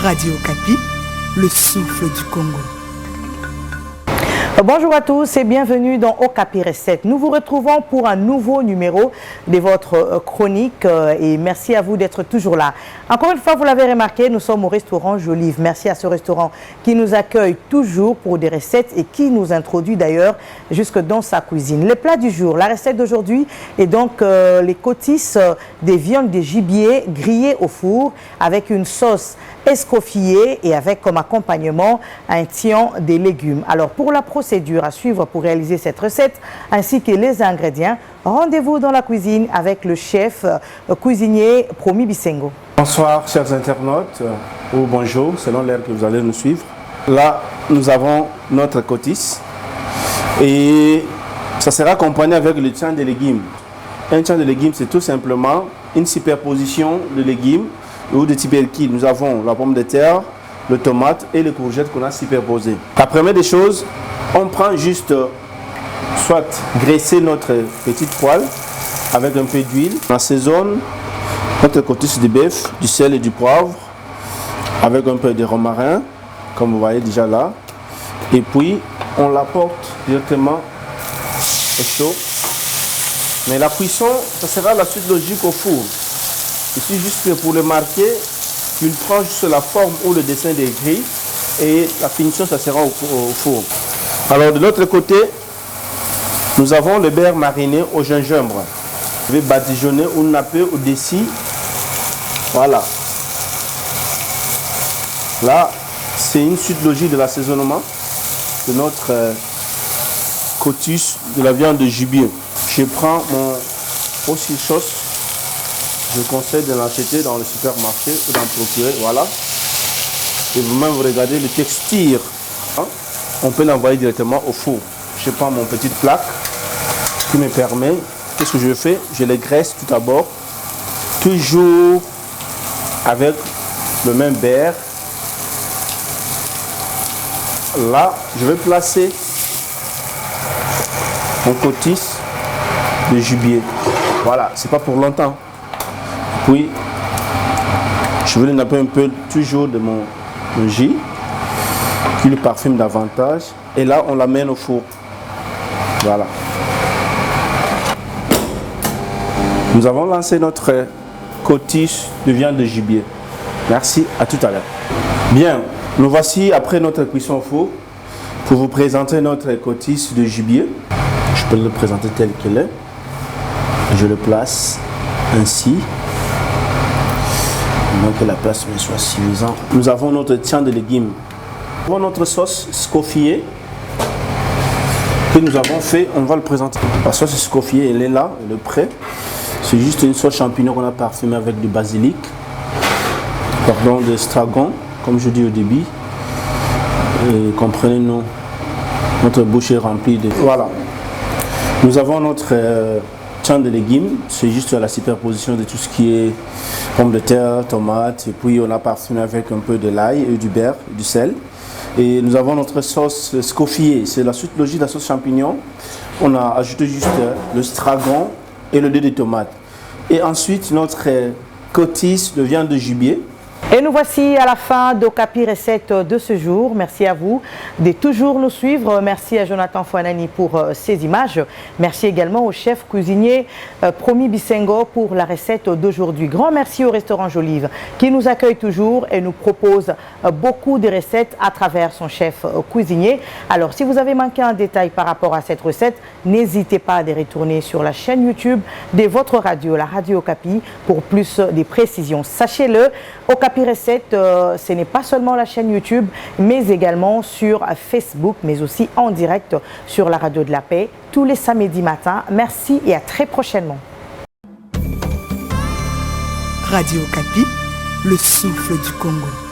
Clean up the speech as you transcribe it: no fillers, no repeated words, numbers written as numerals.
Radio Okapi, le souffle du Congo. Bonjour à tous et bienvenue dans Okapi Recette. Nous vous retrouvons pour un nouveau numéro de votre chronique et merci à vous d'être toujours là. Encore une fois, vous l'avez remarqué, nous sommes au restaurant Jolive. Merci à ce restaurant qui nous accueille toujours pour des recettes et qui nous introduit d'ailleurs jusque dans sa cuisine. Le plat du jour, la recette d'aujourd'hui est donc les cottisses des viandes de gibier grillées au four avec une sauce escoffiée et avec comme accompagnement un tian des légumes. Alors pour la procédure à suivre pour réaliser cette recette ainsi que les ingrédients, rendez-vous dans la cuisine avec le chef cuisinier Promis Bisengo. Bonsoir chers internautes, ou bonjour selon l'heure que vous allez nous suivre. Là nous avons notre cotisse et ça sera accompagné avec le tian des légumes. Un tian de légumes c'est tout simplement une superposition de légumes ou de tubercules. Nous avons la pomme de terre, le tomate et les courgettes qu'on a superposées. La première des choses, on prend juste soit graisser notre petite poêle avec un peu d'huile. On assaisonne notre cotisse de bœuf, du sel et du poivre avec un peu de romarin, comme vous voyez déjà là. Et puis on l'apporte directement au chaud. Mais la cuisson, ça sera la suite logique au four. Ici, juste pour le marquer, il prend juste la forme ou le dessin des grilles et la finition, ça sera au four. Alors, de l'autre côté, nous avons le beurre mariné au gingembre. Je vais badigeonner ou napper au-dessus. Voilà. Là, c'est une suite logique de l'assaisonnement de notre cotisse de la viande de gibier. Je prends mon aussi sauce. Je conseille de l'acheter dans le supermarché ou d'en procurer, voilà. Et vous-même, vous regardez le texture. Hein? On peut l'envoyer directement au four. Je prends mon petite plaque qui me permet, qu'est-ce que je fais? Je les graisse tout d'abord, toujours avec le même beurre. Là, je vais placer mon cotisse de gibier. Voilà, c'est pas pour longtemps. Puis, je vais le napper un peu toujours de mon jus, qui le parfume davantage. Et là, on l'amène au four. Voilà. Nous avons lancé notre cotisse de viande de gibier. Merci, à tout à l'heure. Bien, nous voici après notre cuisson au four pour vous présenter notre cotisse de gibier. Je peux le présenter tel qu'il est. Je le place ainsi. Que la place me soit suffisante. Nous avons notre tian de légumes. Nous avons notre sauce escoffiée que nous avons fait. On va le présenter. La sauce escoffiée, elle est là, elle est prête. C'est juste une sauce champignon qu'on a parfumée avec du basilic, pardon, de stragon, comme je dis au début. Et comprenez-nous, notre bouche est remplie de. Voilà. Nous avons notre tian de légumes, c'est juste la superposition de tout ce qui est pommes de terre, tomates, et puis on a parfumé avec un peu de l'ail et du beurre, du sel. Et nous avons notre sauce escoffiée, c'est la suite logique de la sauce champignon. On a ajouté juste le stragon et le dé de tomate. Et ensuite notre cotisse de viande de gibier. Et nous voici à la fin d'Okapi Recette de ce jour. Merci à vous de toujours nous suivre. Merci à Jonathan Fouanani pour ces images. Merci également au chef cuisinier Promis Bisengo pour la recette d'aujourd'hui. Grand merci au restaurant Jolive qui nous accueille toujours et nous propose beaucoup de recettes à travers son chef cuisinier. Alors si vous avez manqué un détail par rapport à cette recette, n'hésitez pas à retourner sur la chaîne YouTube de votre radio, la radio Okapi, pour plus de précisions. Sachez-le, Okapi Recette, ce n'est pas seulement la chaîne YouTube, mais également sur Facebook, mais aussi en direct sur la radio de la paix, tous les samedis matins. Merci et à très prochainement. Radio Okapi, le souffle du Congo.